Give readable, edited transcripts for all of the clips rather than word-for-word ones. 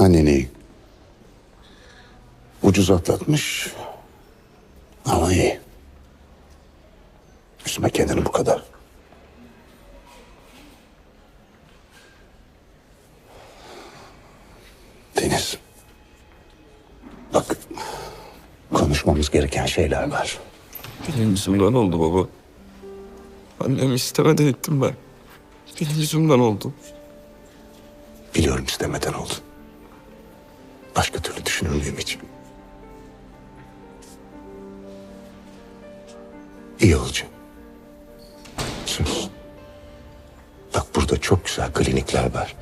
Anneni ucuz atlatmış ama iyi. Üzme kendini bu kadar. Deniz. Bak, konuşmamız gereken şeyler var. Benim yüzümden oldu baba. Annemi istemeden ettim ben. Benim yüzümden oldu. Biliyorum istemeden oldu. Başka türlü düşünür müyüm hiç? İyi olacak. Söz. Bak burada çok güzel klinikler var.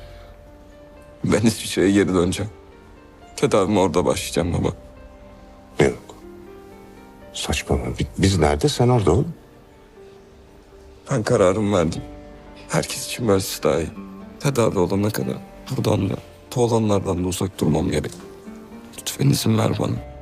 Ben İsviçre'ye geri döneceğim. Tedavime orada başlayacağım baba. Yok. Saçmalama. Biz nerede sen orada oğlum. Ben kararımı verdim. Herkes için böylesi daha iyi. Tedavi olana kadar buradan da, bu olanlardan da uzak durmam gerek. Lütfen izin ver bana.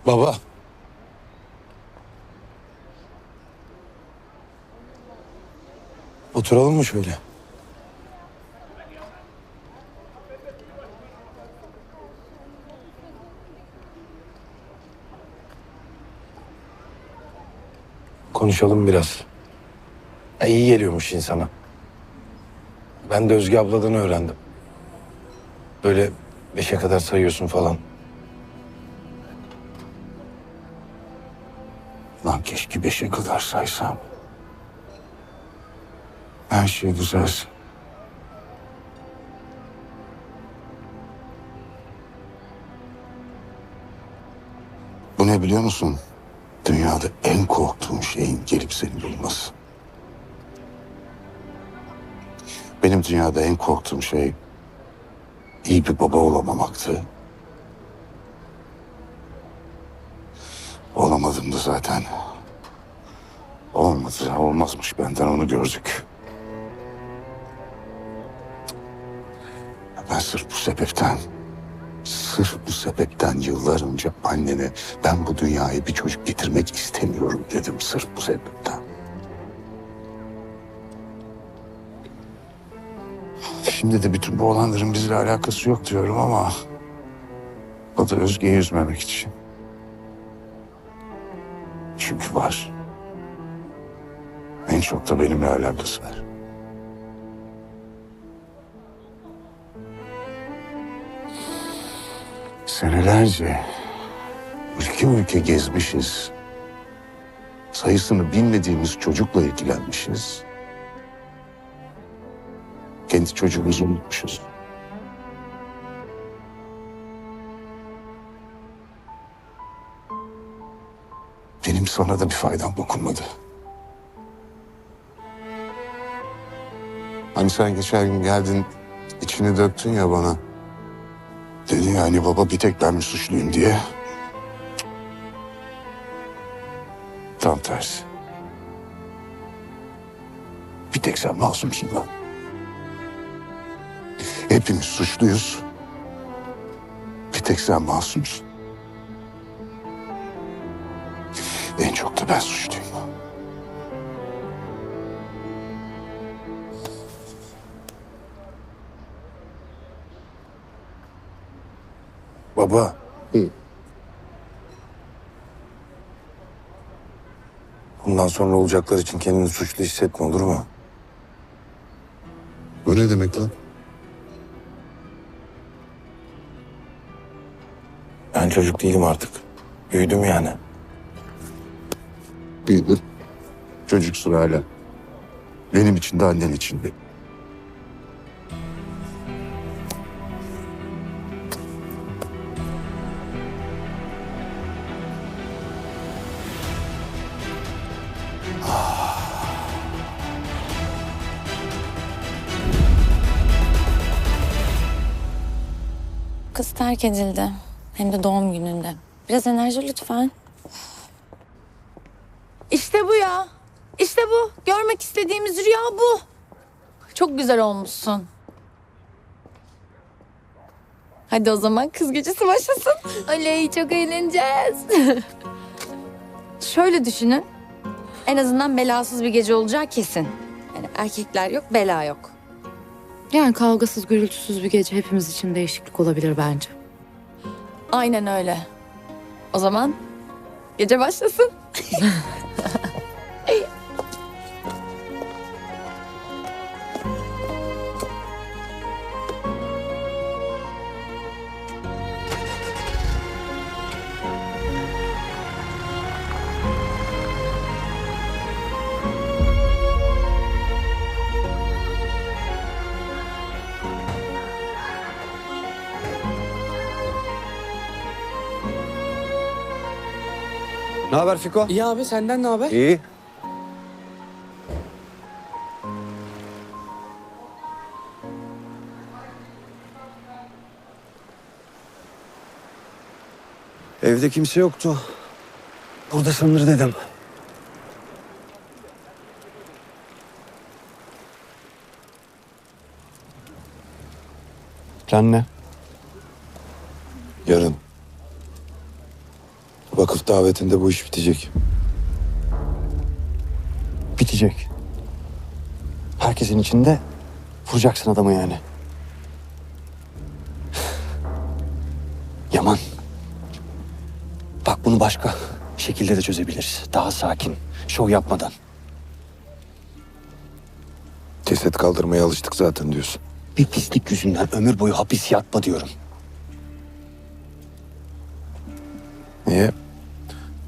Baba. Oturalım mı şöyle? Konuşalım biraz. İyi geliyormuş insana. Ben de Özge abladan öğrendim. Böyle 5'e kadar sayıyorsun falan. Lan keşke 5'e kadar saysam. Her şey düzelsin. Bu ne biliyor musun? Dünyada en korktuğum şeyin gelip seni bulması. Benim dünyada en korktuğum şey iyi bir baba olamamaktı. Olamadım da zaten. Olmadı, olmazmış benden onu gördük. Ben sırf bu sebepten yıllar önce annene ben bu dünyaya bir çocuk getirmek istemiyorum dedim. Sırf bu sebepten. Şimdi de bütün bu olanların bizle alakası yok diyorum ama o da Özge'yi üzmemek için. Çünkü var. En çok da benimle alakası var. Senelerce ülke ülke gezmişiz. Sayısını bilmediğimiz çocukla ilgilenmişiz. Kendi çocuğumuzu unutmuşuz. Benim sana da bir faydam dokunmadı. Hani sen geçen gün geldin, içini döktün ya bana. Dedin ya hani baba bir tek ben mi suçluyum diye. Tam tersi. Bir tek sen masumsun lan. Hepimiz suçluyuz. Bir tek sen masumsun. En çok da ben suçluyum. Baba. Hı. Bundan sonra olacaklar için kendini suçlu hissetme, olur mu? Bu ne demek lan? Ben çocuk değilim artık. Büyüdüm yani. Büyüdün. Çocuksun hala. Benim için de annen için de. kız terk edildi. Hem de doğum gününde. Biraz enerji lütfen. İşte bu ya. İşte bu. Görmek istediğimiz rüya bu. Çok güzel olmuşsun. Hadi o zaman kız gecesi başlasın. Oley, çok eğleneceğiz. Şöyle düşünün. En azından belasız bir gece olacağı kesin. Yani erkekler yok, bela yok. Yani kavgasız, gürültüsüz bir gece hepimiz için değişiklik olabilir bence. Aynen öyle. O zaman gece başlasın. Ne haber Fiko? İyi abi, senden ne haber? İyi. Evde kimse yoktu. Burada sanır dedim. Plan ne? Yarın. Vakıf davetinde bu iş bitecek. Bitecek. Herkesin içinde vuracaksın adamı yani. Yaman. Bak bunu başka şekilde de çözebiliriz. Daha sakin. Şov yapmadan. Ceset kaldırmaya alıştık zaten diyorsun. Bir pislik yüzünden ömür boyu hapis yatma diyorum. Niye?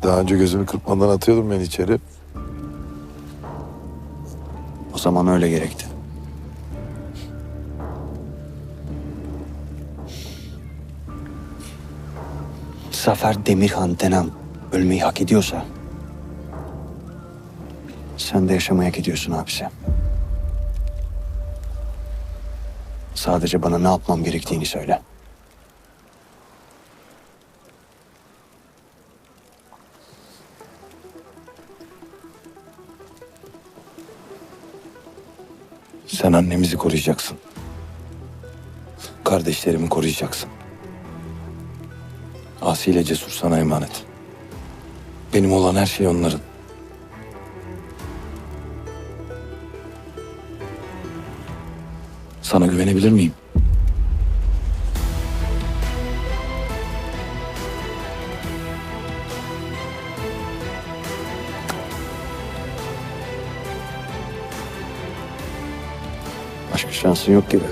Daha önce gözümü kırpmadan atıyordum ben içeri. O zaman öyle gerekti. Zafer Demirhan denen ölmeyi hak ediyorsa sen de yaşamayı hak ediyorsun abisi. Sadece bana ne yapmam gerektiğini söyle. Sen annemizi koruyacaksın. Kardeşlerimi koruyacaksın. Asi ile Cesur sana emanet. Benim olan her şey onların. Sana güvenebilir miyim? Başka şansın yok gibi.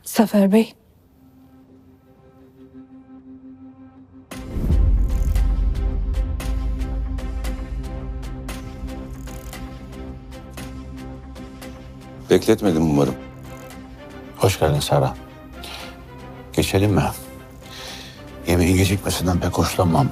Zafer Bey. Bekletmedim umarım. Hoş geldin Sara. Geçelim mi? Yemeğin gecikmesinden pek hoşlanmam.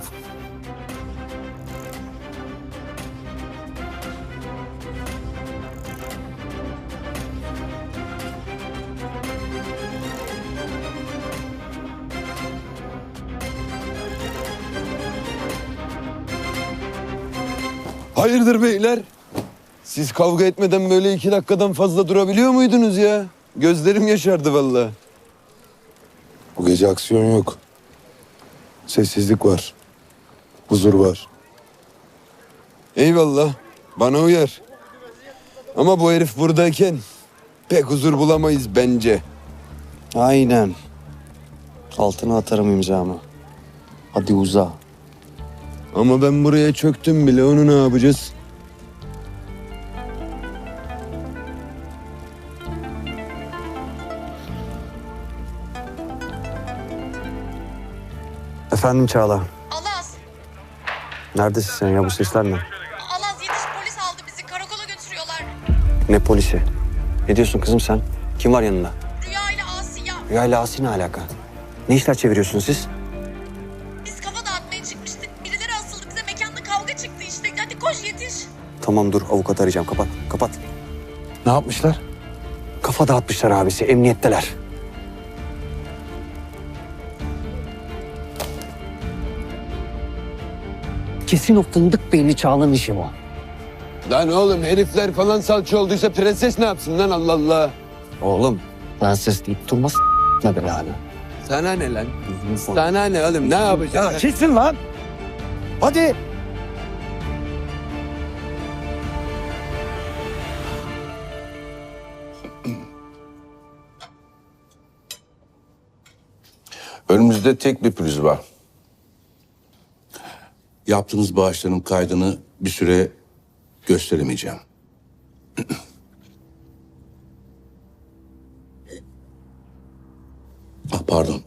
Hayırdır beyler? Siz kavga etmeden böyle 2 dakikadan fazla durabiliyor muydunuz ya? Gözlerim yaşardı vallahi. Bu gece aksiyon yok. Sessizlik var. Huzur var. Eyvallah. Bana uyar. Ama bu herif buradayken pek huzur bulamayız bence. Aynen. Altına atarım imzamı. Hadi uza. Ama ben buraya çöktüm bile, onu ne yapacağız? Efendim Çağla. Alaz, Neredesin sen ya, bu sesler ne? Alaz yetiş, polis aldı bizi, karakola götürüyorlar. Ne polisi? Ne diyorsun kızım sen? Kim var yanında? Rüya ile Asiye. Rüya ile Asi ne alaka? Ne işler çeviriyorsunuz siz? Tamam dur, avukat arayacağım. Kapat, kapat. Ne yapmışlar? Kafa dağıtmışlar abisi, emniyetteler. Kesin o fındık beyni Çağla'nın işi bu. Lan oğlum herifler falan salça olduysa prenses ne yapsın lan Allah Allah. Oğlum, prenses deyip durma s***ne belanı. Sana ne lan? Sana ne oğlum ne yapacaksın? Kesin lan! Hadi! Önümüzde tek bir pürüz var. Yaptığınız bağışların kaydını bir süre gösteremeyeceğim. Pardon.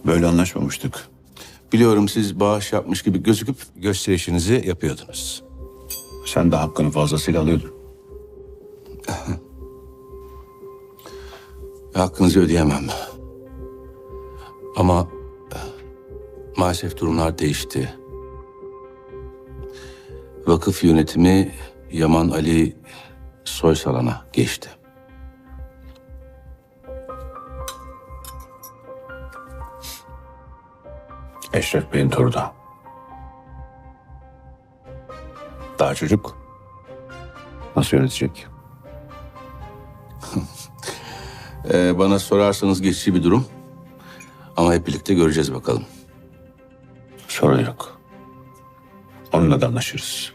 Böyle anlaşmamıştık. Biliyorum siz bağış yapmış gibi gözüküp gösterişinizi yapıyordunuz. Sen de hakkını fazlasıyla alıyordun. Hakkınızı ödeyemem. Ama maalesef durumlar değişti. Vakıf yönetimi Yaman Ali Soysal'a geçti. Eşref Bey'in torunu. Daha çocuk. Nasıl yönetecek? Bana sorarsanız geçici bir durum. Ama hep birlikte göreceğiz bakalım. Sorun yok. Onunla da anlaşırız.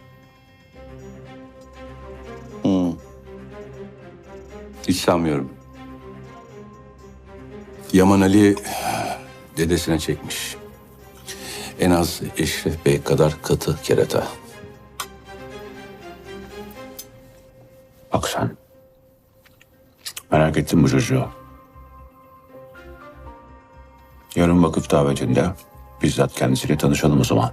Hiç sanmıyorum. Yaman Ali dedesine çekmiş. En az Eşref Bey kadar katı kerata. Bak sen. Merak ettim bu çocuğu. Yarın vakıf davetinde bizzat kendisiyle tanışalım o zaman.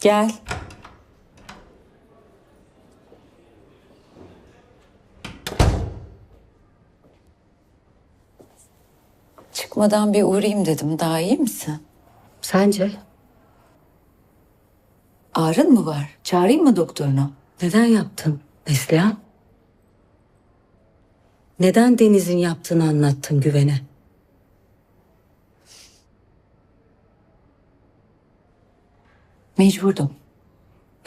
Gel. Çıkmadan bir uğrayayım dedim. Daha iyi misin? Sence? Ağrın mı var? Çağırayım mı doktorunu? Neden yaptın Neslihan? Neden Deniz'in yaptığını anlattın Güven'e? Mecburdum.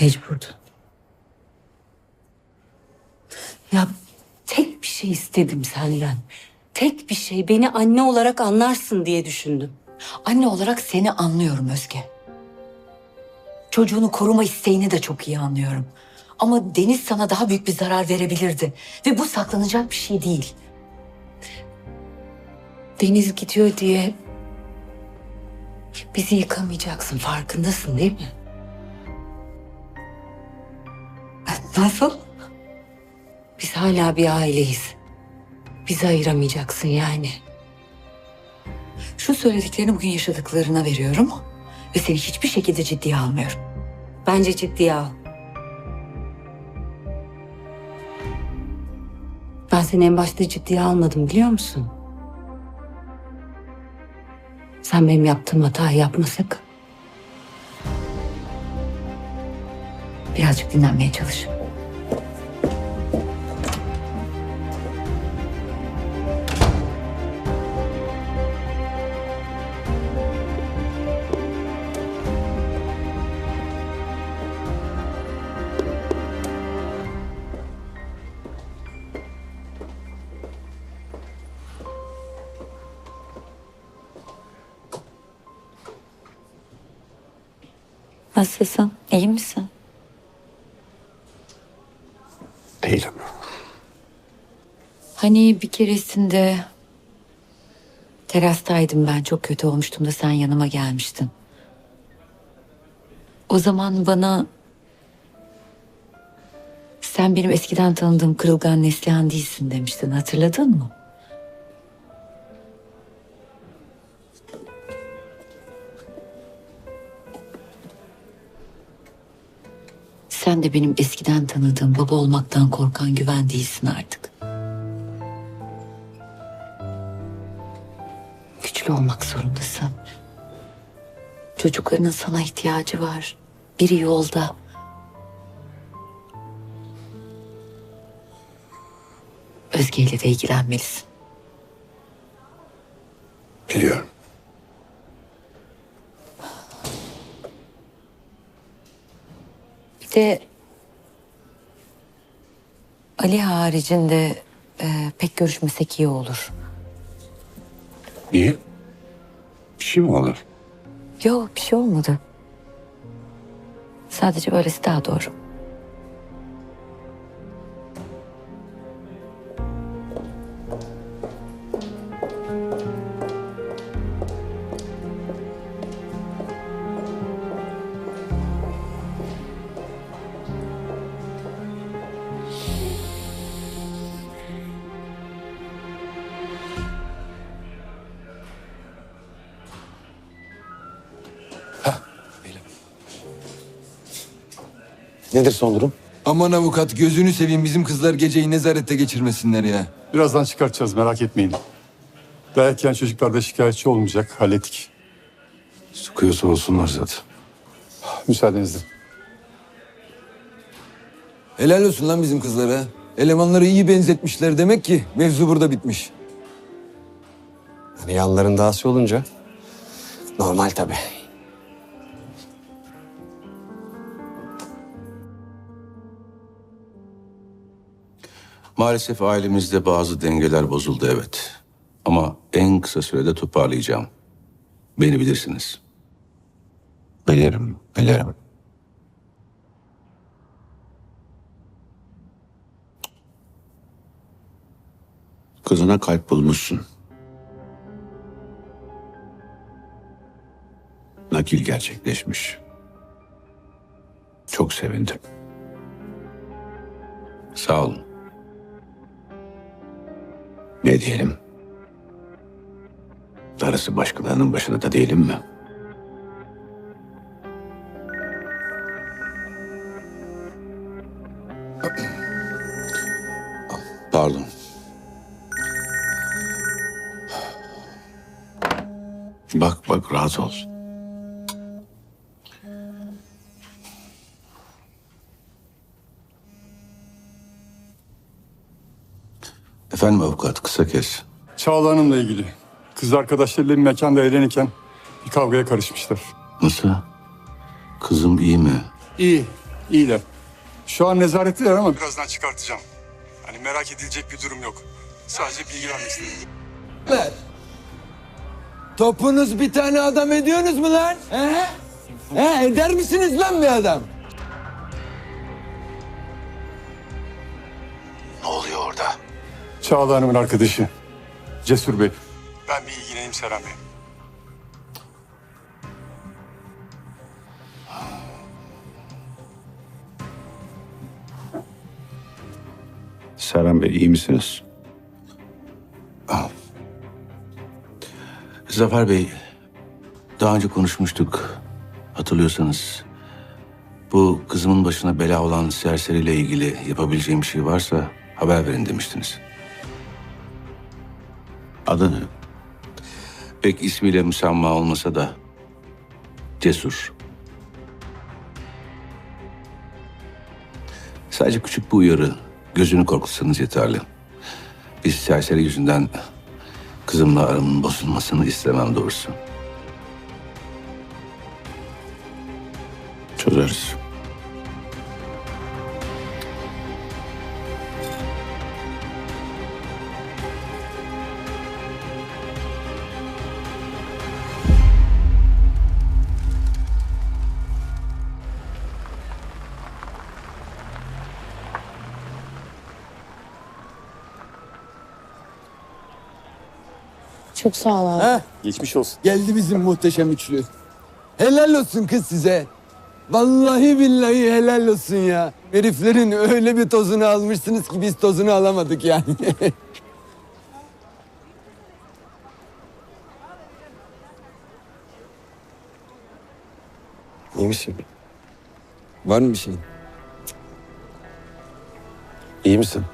Mecburdun. Ya tek bir şey istedim senden. Tek bir şey, beni anne olarak anlarsın diye düşündüm. Anne olarak seni anlıyorum Özge. Çocuğunu koruma isteğini de çok iyi anlıyorum. Ama Deniz sana daha büyük bir zarar verebilirdi. Ve bu saklanacak bir şey değil. Deniz gidiyor diye bizi yıkamayacaksın, farkındasın değil mi? Nasıl? Biz hala bir aileyiz. Bizi ayıramayacaksın yani. Şu söylediklerini bugün yaşadıklarına veriyorum. Ve seni hiçbir şekilde ciddiye almıyorum. Bence ciddiye al. Ben seni en başta ciddiye almadım biliyor musun? Sen benim yaptığım hatayı yapma sakın. Birazcık dinlenmeye çalış. Nasılsın? İyi misin? Değilim. Hani bir keresinde terastaydım ben. Çok kötü olmuştum da sen yanıma gelmiştin. O zaman bana Sen benim eskiden tanıdığım kırılgan Neslihan değilsin demiştin. Hatırladın mı? Sen de benim eskiden tanıdığım baba olmaktan korkan Güven değilsin artık. Güçlü olmak zorundasın. Çocuklarının sana ihtiyacı var. Biri yolda. Özge ile de ilgilenmelisin. Biliyorum. Bir de Ali haricinde pek görüşmesek iyi olur. Niye? Bir şey mi olur? Yok, bir şey olmadı. Sadece böylesi daha doğru. Nedir son durum? Aman avukat gözünü seveyim bizim kızlar geceyi nezarette geçirmesinler ya. Birazdan çıkartacağız, merak etmeyin. Dayak yiyen çocuklar da şikayetçi olmayacak, hallettik. Sıkıyorsa olsunlar zaten. Müsaadenizle. Helal olsun lan bizim kızlara. Elemanları iyi benzetmişler demek ki mevzu burada bitmiş. Hani yanlarında Asya olunca normal tabii. Maalesef ailemizde bazı dengeler bozuldu, evet. Ama en kısa sürede toparlayacağım. Beni bilirsiniz. Bilirim. Kızına kalp bulmuşsun. Nakil gerçekleşmiş. Çok sevindim. Sağ olun. Ne diyelim? Darısı başkalarının başına da diyelim mi? Pardon. Bak rahat ol. Efendim avukat, kısa kes. Çağla Hanım'la ilgili. Kız arkadaşlarıyla bir mekanda eğlenirken bir kavgaya karışmışlar. Nasıl? Kızım iyi mi? İyi, iyiler. Şu an nezaretteler ama birazdan çıkartacağım. Hani merak edilecek bir durum yok. Sadece bilgi vermek istedim. Topunuz bir tane adam ediyorsunuz mu lan? Eder misiniz lan bir adam? Ne oluyor orada? Çağla Hanım'ın arkadaşı. Cesur Bey. Ben bir ilgileneyim Serhan Bey. Serhan Bey iyi misiniz? Zafer Bey, daha önce konuşmuştuk. Hatırlıyorsanız. Bu kızımın başına bela olan serseriyle ilgili yapabileceğim bir şey varsa haber verin demiştiniz. Adı ne? Pek ismiyle müsamma olmasa da Cesur. Sadece küçük bir uyarı. Gözünü korkutsanız yeterli. Biz serseri yüzünden kızımla aramın bozulmasını istemem doğrusu. Çözeriz. Çok sağ ol abi. Geçmiş olsun. Geldi bizim muhteşem üçlü. Helal olsun kız size. Vallahi billahi helal olsun ya. Heriflerin öyle bir tozunu almışsınız ki biz tozunu alamadık yani. İyi misin? Var mı bir şeyin? İyi misin?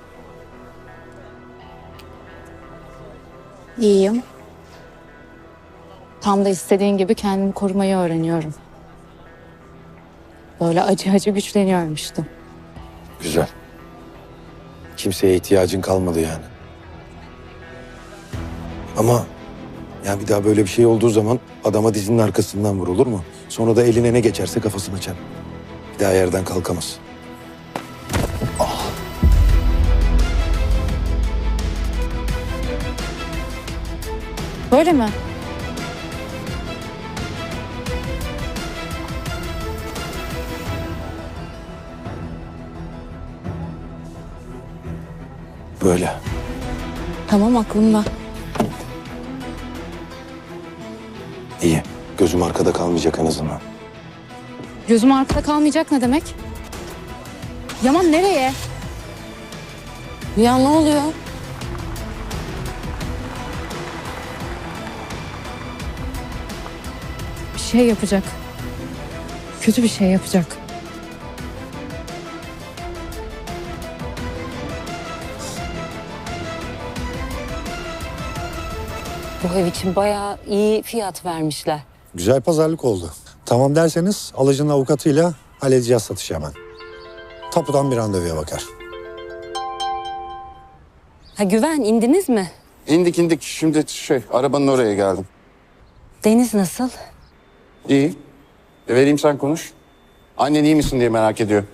İyiyim. Tam da istediğin gibi kendimi korumayı öğreniyorum. Böyle acı acı güçleniyorum işte. Güzel. Kimseye ihtiyacın kalmadı yani. Ama ya bir daha böyle bir şey olduğu zaman adama dizinin arkasından vur, olur mu? Sonra da eline ne geçerse kafasına çarp. Bir daha yerden kalkamaz. Böyle mi? Böyle. Tamam, aklımda. İyi. Gözüm arkada kalmayacak en azından. Gözüm arkada kalmayacak ne demek? Yaman nereye? Ya ne oluyor? Bir şey yapacak. Kötü bir şey yapacak. Bu ev için bayağı iyi fiyat vermişler. Güzel pazarlık oldu. Tamam derseniz alıcının avukatıyla halledeceğiz satışı hemen. Tapudan bir randevuya bakar. Ha Güven, indiniz mi? İndik. Şimdi arabanın oraya geldim. Deniz nasıl? İyi. Vereyim sen konuş. Annen iyi misin diye merak ediyor.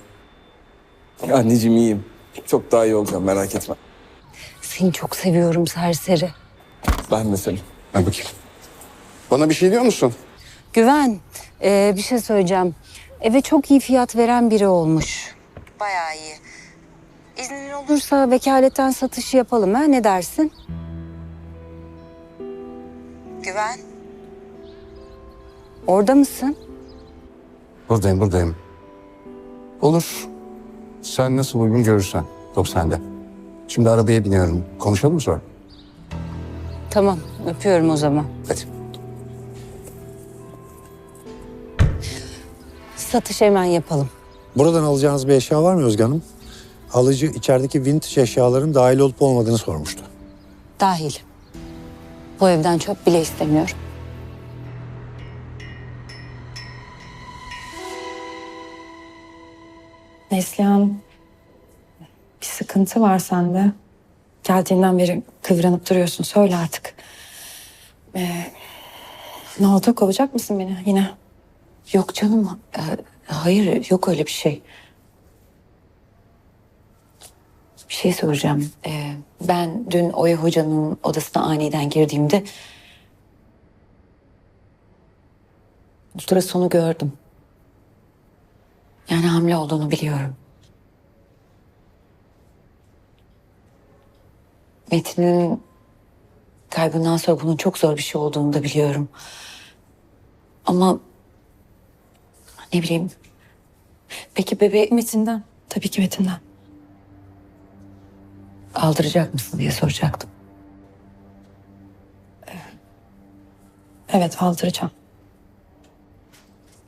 Anneciğim iyiyim. Çok daha iyi olacağım, merak etme. Seni çok seviyorum serseri. Ben de seni. Hadi bakayım. Bana bir şey diyor musun? Güven, bir şey söyleyeceğim. Eve çok iyi fiyat veren biri olmuş. Bayağı iyi. İznin olursa vekaletten satışı yapalım ha, ne dersin? Güven. Orada mısın? Buradayım. Olur. Sen nasıl uygun görürsen. Top sende. Şimdi arabaya biniyorum. Konuşalım mı sonra? Tamam, öpüyorum o zaman. Hadi. Satış hemen yapalım. Buradan alacağınız bir eşya var mı Özge Hanım? Alıcı içerideki vintage eşyaların dahil olup olmadığını sormuştu. Dahil. Bu evden çöp bile istemiyorum. Neslihan, bir sıkıntı var sende. Geldiğinden beri kıvranıp duruyorsun. Söyle artık. Ne oldu? Kovacak mısın beni yine? Yok canım. Hayır, yok öyle bir şey. Bir şey soracağım. Ben dün Oya Hoca'nın odasına aniden girdiğimde ultrasonu gördüm. Yani hamile olduğunu biliyorum. Metin'in kaybından sonra bunun çok zor bir şey olduğunu da biliyorum. Ama ne bileyim. Peki bebeği Metin'den. Tabii ki Metin'den. aldıracak mısın diye soracaktım. Evet, aldıracağım.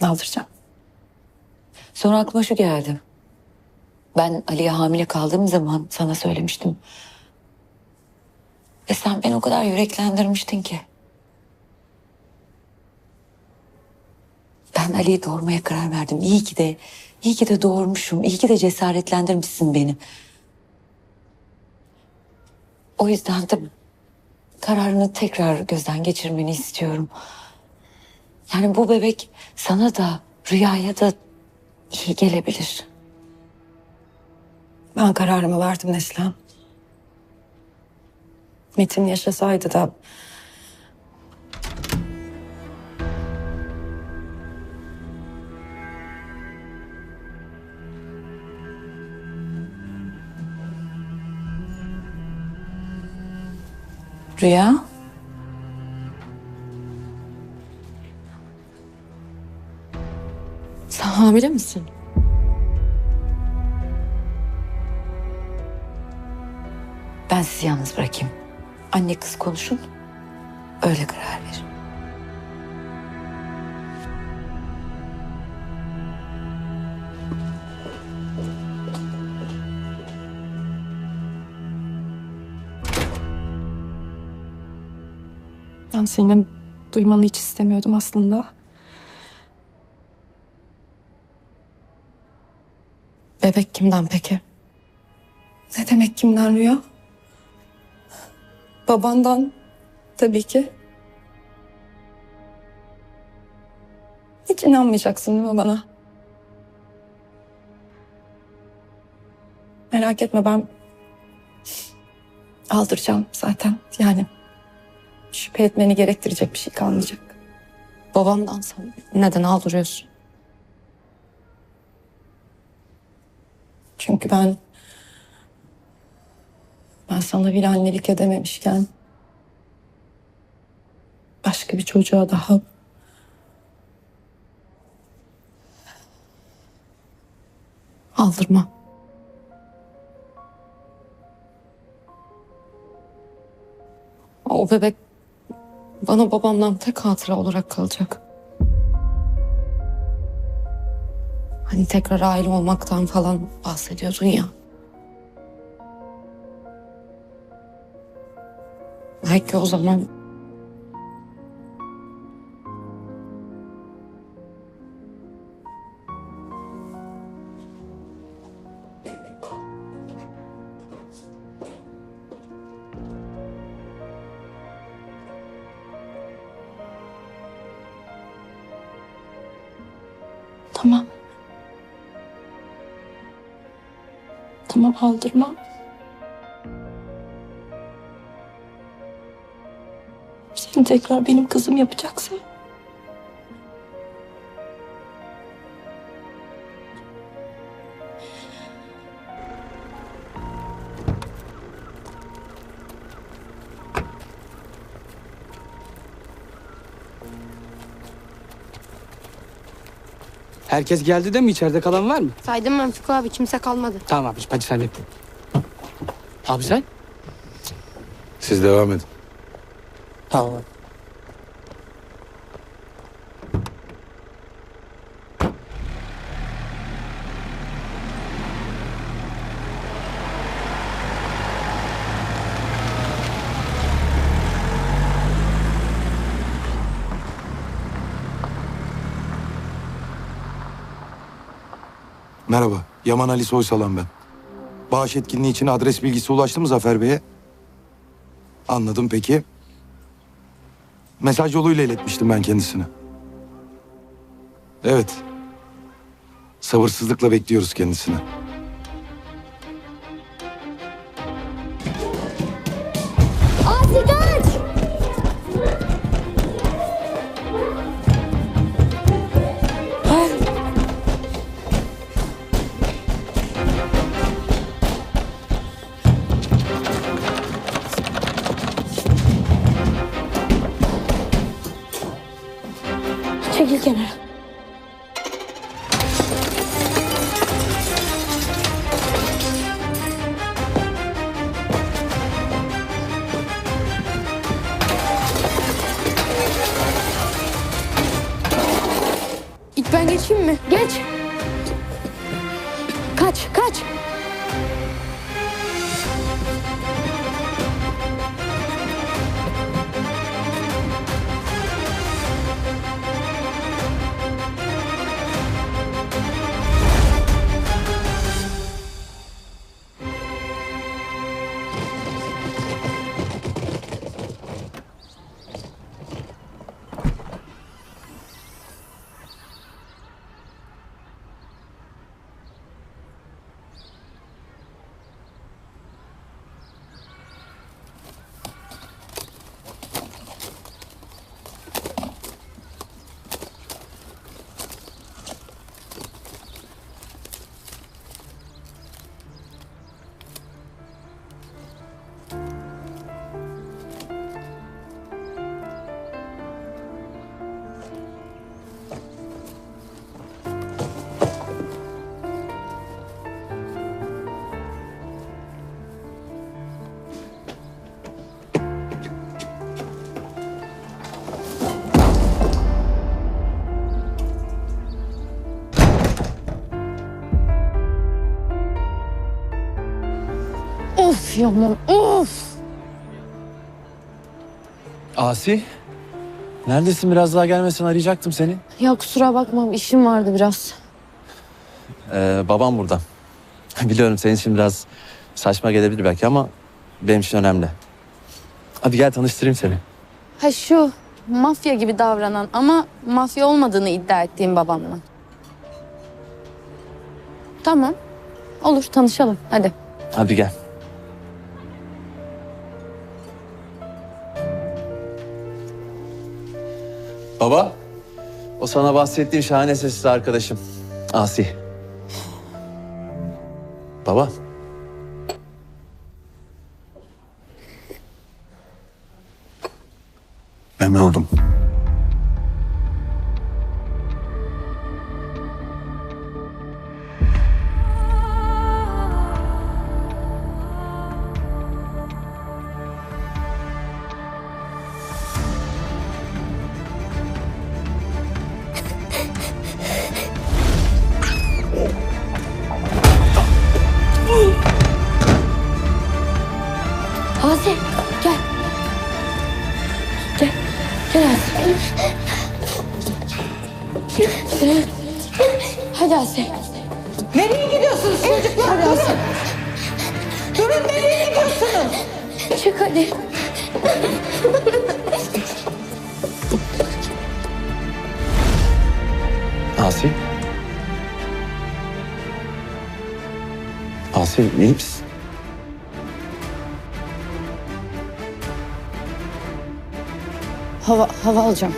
Aldıracağım. Sonra aklıma şu geldi. Ben Ali'ye hamile kaldığım zaman sana söylemiştim. Ve sen beni o kadar yüreklendirmiştin ki. Ben Ali'yi doğurmaya karar verdim. İyi ki de doğurmuşum. İyi ki de cesaretlendirmişsin beni. O yüzden de kararını tekrar gözden geçirmeni istiyorum. Yani bu bebek sana da Rüya'ya da iyi gelebilir. Ben kararımı verdim Neslihan. Metin yaşasaydı da... Rüya? Sen hamile misin? Ben sizi yalnız bırakayım. Anne kız konuşun. Öyle karar verin. Ben senin duymanı hiç istemiyordum aslında. Bebek kimden peki? Ne demek kimden Rüya? Babandan tabii ki. Hiç inanmayacaksın değil mi bana? Merak etme, ben aldıracağım zaten. Yani şüphe etmeni gerektirecek bir şey kalmayacak. Babamdan sen neden aldırıyorsun? Çünkü ben sana bir annelik edememişken başka bir çocuğa daha aldırma. O bebek bana babamdan tek hatıra olarak kalacak. Hani tekrar aile olmaktan falan bahsediyordun ya. Belki o zaman tamam. Tamam, aldırma. Seni tekrar benim kızım yapacaksın. Herkes geldi de mi? İçeride kalan var mı? Saydım ben Fiko abi, kimse kalmadı. Tamam abi, hadi sen de. Abi sen? Siz devam edin. Tamam. Merhaba, Yaman Ali Soysalan ben. Bağış etkinliği için adres bilgisi ulaştı mı Zafer Bey'e? Anladım peki. Mesaj yoluyla iletmiştim ben kendisine. Evet. Sabırsızlıkla bekliyoruz kendisini. Asi kaç! Çekil kenara. İlk ben geçeyim mi? Geç. Kaç, kaç. Yaman of. Asi, neredesin? Biraz daha gelmesen arayacaktım seni. Ya kusura bakma işim vardı biraz. Babam burada. Biliyorum senin için biraz saçma gelebilir belki ama benim için önemli. Hadi gel tanıştırayım seni. Ha şu mafya gibi davranan ama mafya olmadığını iddia ettiğim babamla. Tamam. Olur tanışalım hadi. Hadi gel. Baba, o sana bahsettiğim şahane sesli arkadaşım. Asi. Baba. Memnun oldum. Asi gel. Gel. Gel Asi. Hadi Asi. Nereye gidiyorsunuz çocuklar? Hadi Asi. Durun, nereye gidiyorsunuz? Çık hadi. Asi. Asi, iyi misin? Hava alacağım.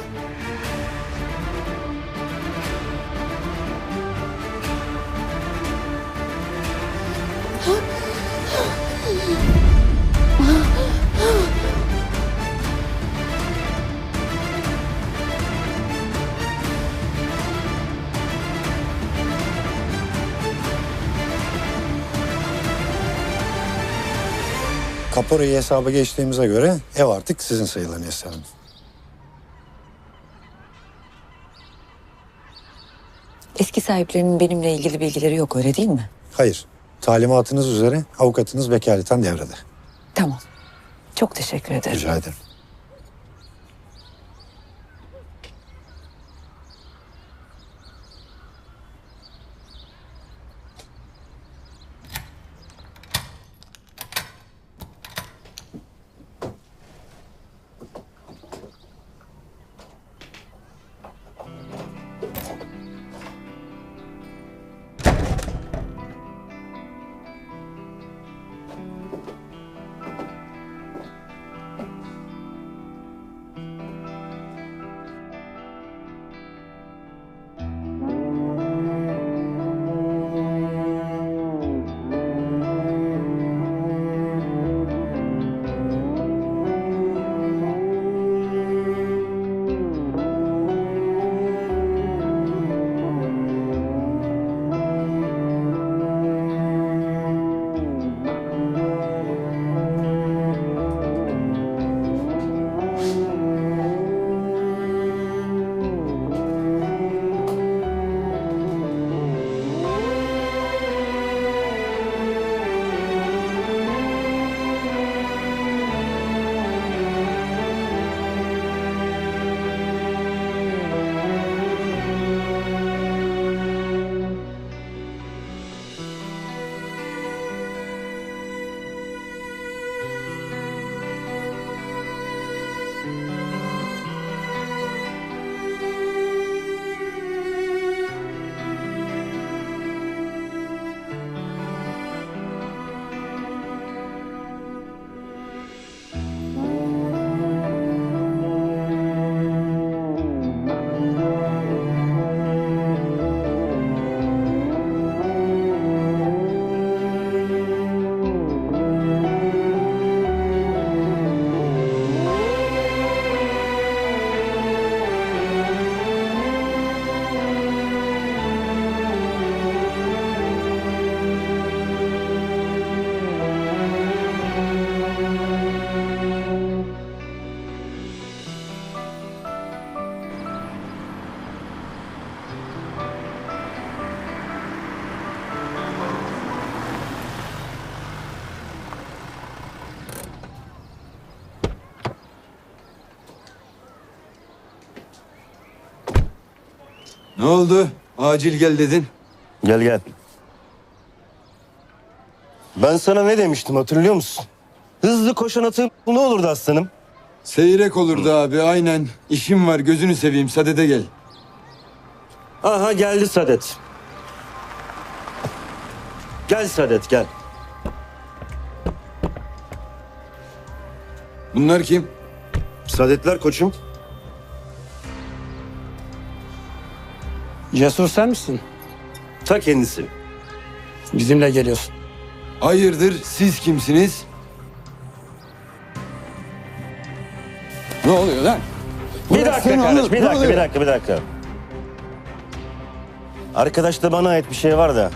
Kaporayı hesaba geçtiğimize göre ev artık sizin sayılan Neslihan Hanım. Eski sahiplerinin benimle ilgili bilgileri yok, öyle değil mi? Hayır. Talimatınız üzere avukatınız vekaleten devrede. Tamam. Çok teşekkür ederim. Rica ederim. Ne oldu? Acil gel dedin. Gel gel. Ben sana ne demiştim hatırlıyor musun? Hızlı koşan atın ne olurdu aslanım? Seyrek olurdu abi aynen. İşim var gözünü seveyim Sadede gel. Aha geldi Sadet. Gel Sadet gel. Bunlar kim? Sadetler koçum. Cesur sen misin? Ta kendisi. Bizimle geliyorsun. Hayırdır siz kimsiniz? Ne oluyor lan? Bir dakika kardeş, bir dakika. Arkadaşta bana ait bir şey var da.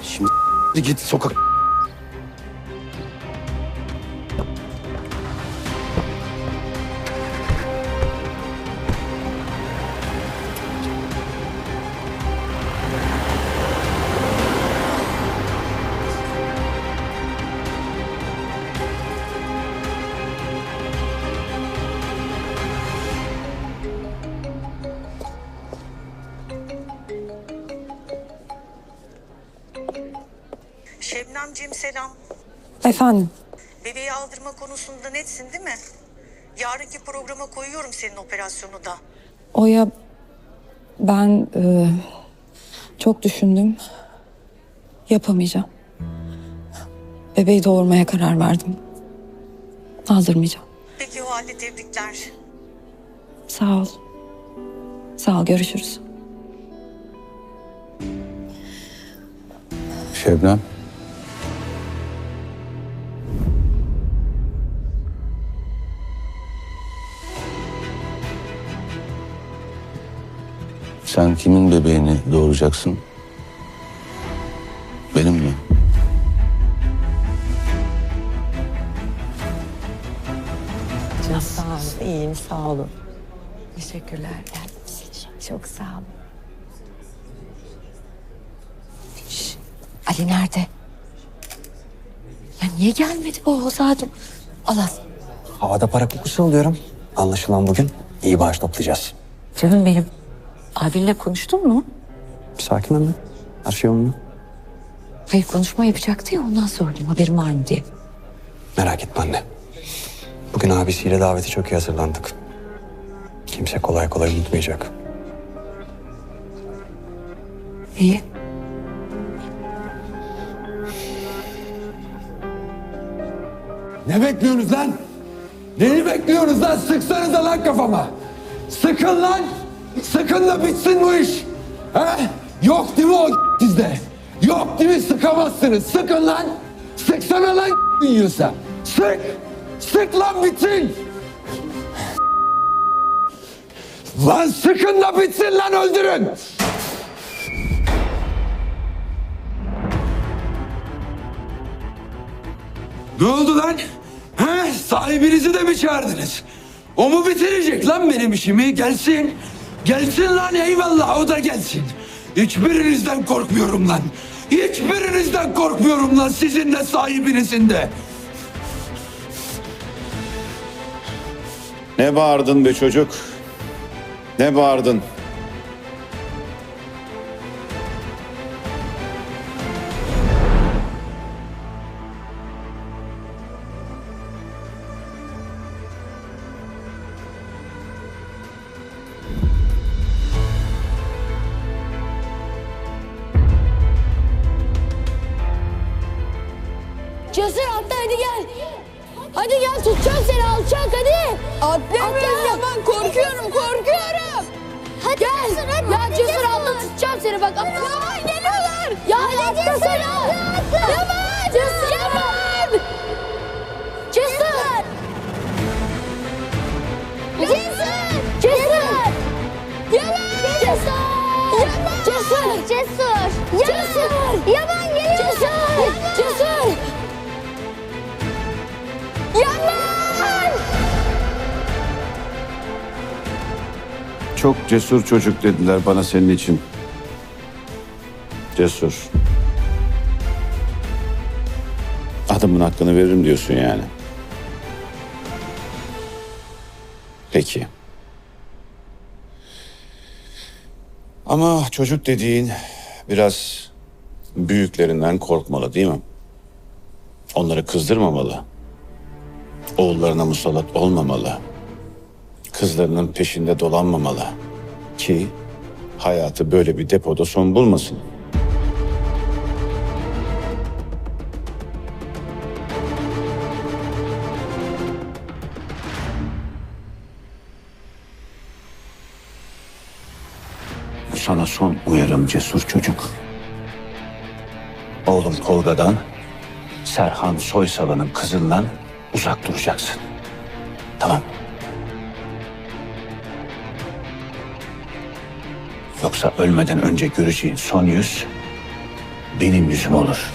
Şimdi git sokak. Şebnemciğim selam. Efendim? Bebeği aldırma konusunda netsin değil mi? Yarınki programa koyuyorum senin operasyonu da. Oya ben çok düşündüm. Yapamayacağım. Bebeği doğurmaya karar verdim. Aldırmayacağım. Peki o halde tebrikler. Sağ ol. Sağ ol, görüşürüz. Şebnem. Sen kimin bebeğini doğuracaksın? Benim mi? Çok sağ olun. İyiyim, sağ olun. Teşekkürler. Çok sağ olun. Şş, Ali nerede? Ya niye gelmedi o zaten? Allah. Havada para kokusu alıyorum. Anlaşılan bugün iyi bağış toplayacağız. Canım benim. Abinle konuştun mu? Sakin anne. Her şey yolunda. Hayır, konuşma yapacaktı ya, ondan sordum. Haberim var mı diye. Merak etme anne. Bugün abisiyle davete çok iyi hazırlandık. Kimse kolay kolay unutmayacak. İyi. Ne bekliyorsunuz lan? Neyi bekliyorsunuz lan? Sıksanıza lan kafama. Sıkın lan. Sıkın da bitsin bu iş. He? Yok değil mi o sizde? Yok değil mi? Sıkamazsınız. Sıkın lan. Sıksana lan yiyorsa. Sık. Sık lan bitsin. Lan sıkın da bitsin lan öldürün. Ne oldu lan? He? Sahibinizi de mi çağırdınız? O mu bitirecek lan benim işimi? Gelsin. Gelsin lan, eyvallah, o da gelsin. Hiçbirinizden korkmuyorum lan. Hiçbirinizden korkmuyorum lan. Sizin de sahibinizin de. Ne bağırdın be çocuk? Ne bağırdın? Cesur atla, hadi gel. Hadi gel, tutacağım seni, alçak hadi. Atlayamayız ya, ben korkuyorum. Hadi gel. Cesur, hadi. Ya Cesur atla, tutacağım seni bak. Atla. Ya geliyorlar. Ya hadi atla Cesur, seni. atla. Yaman. Cesur. Yaman. Cesur. Cesur. Cesur. Yaman. Cesur. Yaman. Cesur. Cesur. Cesur. Yaman geliyor. Cesur. Cesur. Yaman. Çok cesur çocuk dediler bana senin için. Cesur. Adamın hakkını veririm diyorsun yani. Peki. Ama çocuk dediğin biraz büyüklerinden korkmalı değil mi? Onları kızdırmamalı. Oğullarına musallat olmamalı. Kızlarının peşinde dolanmamalı. Ki hayatı böyle bir depoda son bulmasın. Bu sana son uyarım cesur çocuk. Oğlum Tolga'dan, Serhan Soysal'ın kızından uzak duracaksın. Tamam. Yoksa ölmeden önce göreceğin son yüz benim yüzüm olur.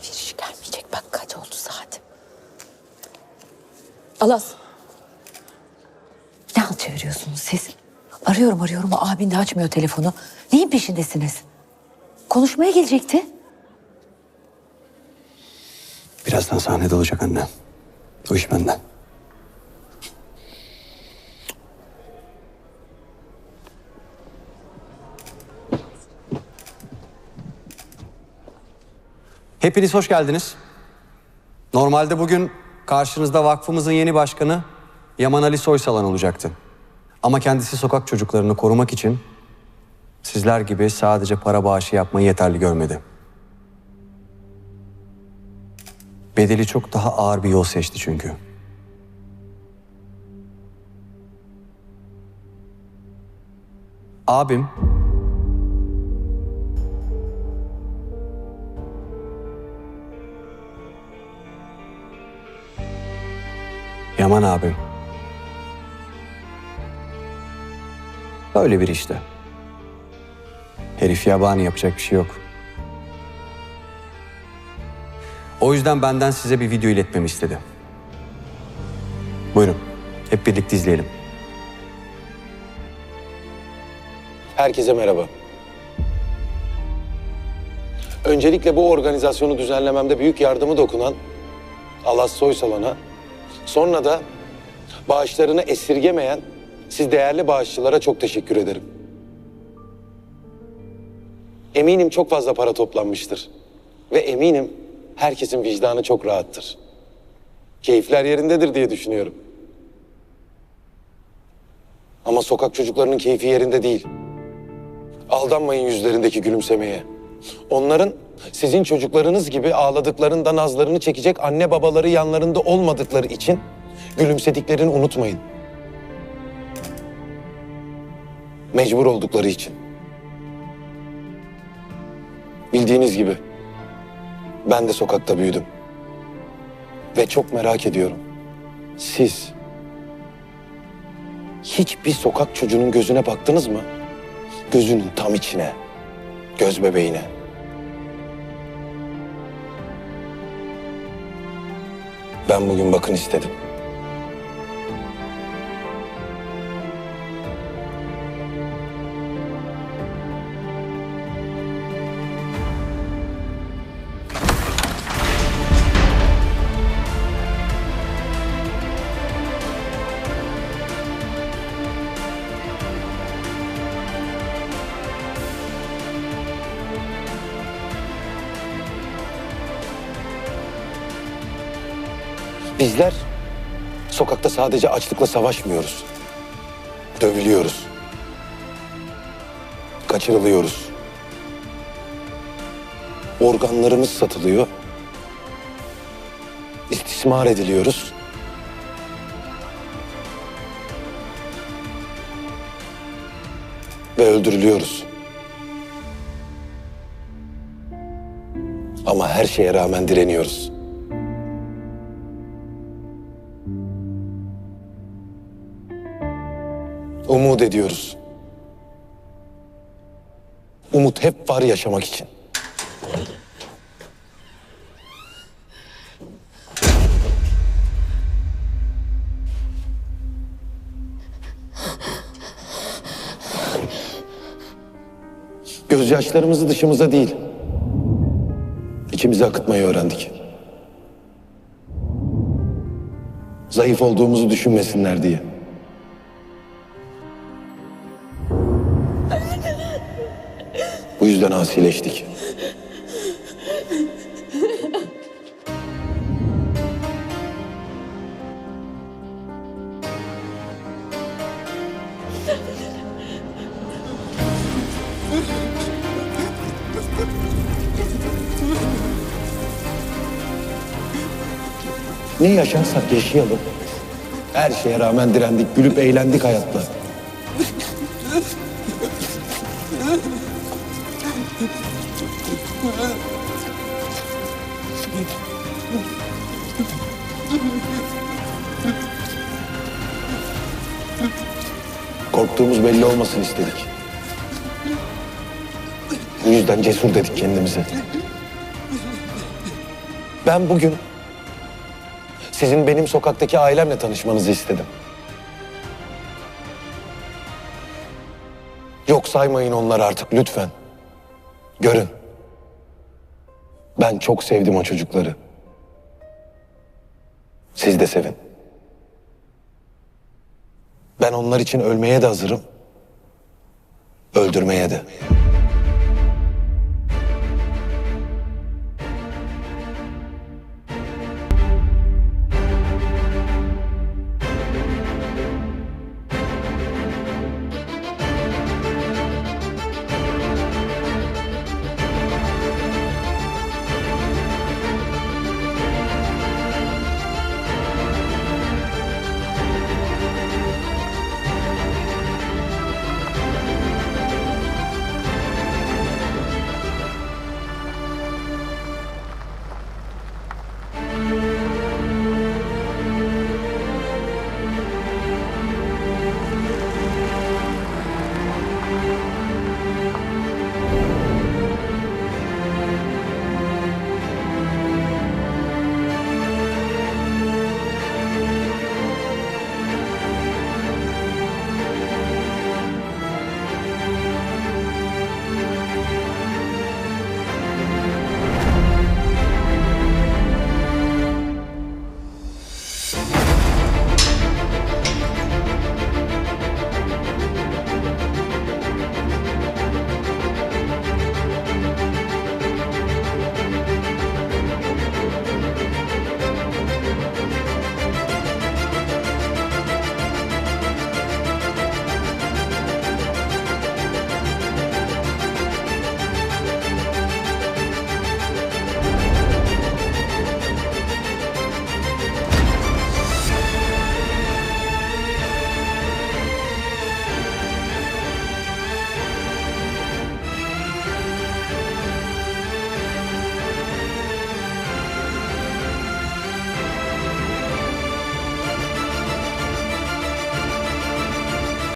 Firiş gelmeyecek. Bak kaç oldu saat. Alas. Ne halt çeviriyorsunuz siz? Arıyorum ama abin de açmıyor telefonu. Neyin peşindesiniz? Konuşmaya gelecekti. Birazdan sahnede olacak anne. O iş benden. Hepiniz hoş geldiniz. Normalde bugün karşınızda vakfımızın yeni başkanı Yaman Ali Soysalan olacaktı. Ama kendisi sokak çocuklarını korumak için sizler gibi sadece para bağışı yapmayı yeterli görmedi. Bedeli çok daha ağır bir yol seçti çünkü. Abim Yaman abim. Öyle bir işte. Herif yabani, yapacak bir şey yok. O yüzden benden size bir video iletmemi istedi. Buyurun, hep birlikte izleyelim. Herkese merhaba. Öncelikle bu organizasyonu düzenlememde büyük yardımı dokunan Alas Soysalan'a, sonra da bağışlarını esirgemeyen siz değerli bağışçılara çok teşekkür ederim. Eminim çok fazla para toplanmıştır. Ve eminim herkesin vicdanı çok rahattır. Keyifler yerindedir diye düşünüyorum. Ama sokak çocuklarının keyfi yerinde değil. Aldanmayın yüzlerindeki gülümsemeye. Onların sizin çocuklarınız gibi ağladıklarında nazlarını çekecek anne babaları yanlarında olmadıkları için gülümsediklerini unutmayın. Mecbur oldukları için. Bildiğiniz gibi ben de sokakta büyüdüm. Ve çok merak ediyorum. Siz hiçbir sokak çocuğunun gözüne baktınız mı? Gözünün tam içine, göz bebeğine. Ben bugün bakın istedim. Bizler sokakta sadece açlıkla savaşmıyoruz. Dövülüyoruz. Kaçırılıyoruz. Organlarımız satılıyor. İstismar ediliyoruz. Ve öldürülüyoruz. Ama her şeye rağmen direniyoruz. Umut ediyoruz. Umut hep var yaşamak için. Gözyaşlarımızı dışımıza değil, içimize akıtmayı öğrendik. Zayıf olduğumuzu düşünmesinler diye. Bu yüzden asileştik. Ne yaşarsak yaşayalım. Her şeye rağmen direndik, gülüp eğlendik hayatta. Korktuğumuz belli olmasın istedik. Bu yüzden cesur dedik kendimize. Ben bugün sizin benim sokaktaki ailemle tanışmanızı istedim. Yok saymayın onları artık lütfen. Görün. Ben çok sevdim o çocukları. Siz de sevin. Ben onlar için ölmeye de hazırım. Öldürmeye de.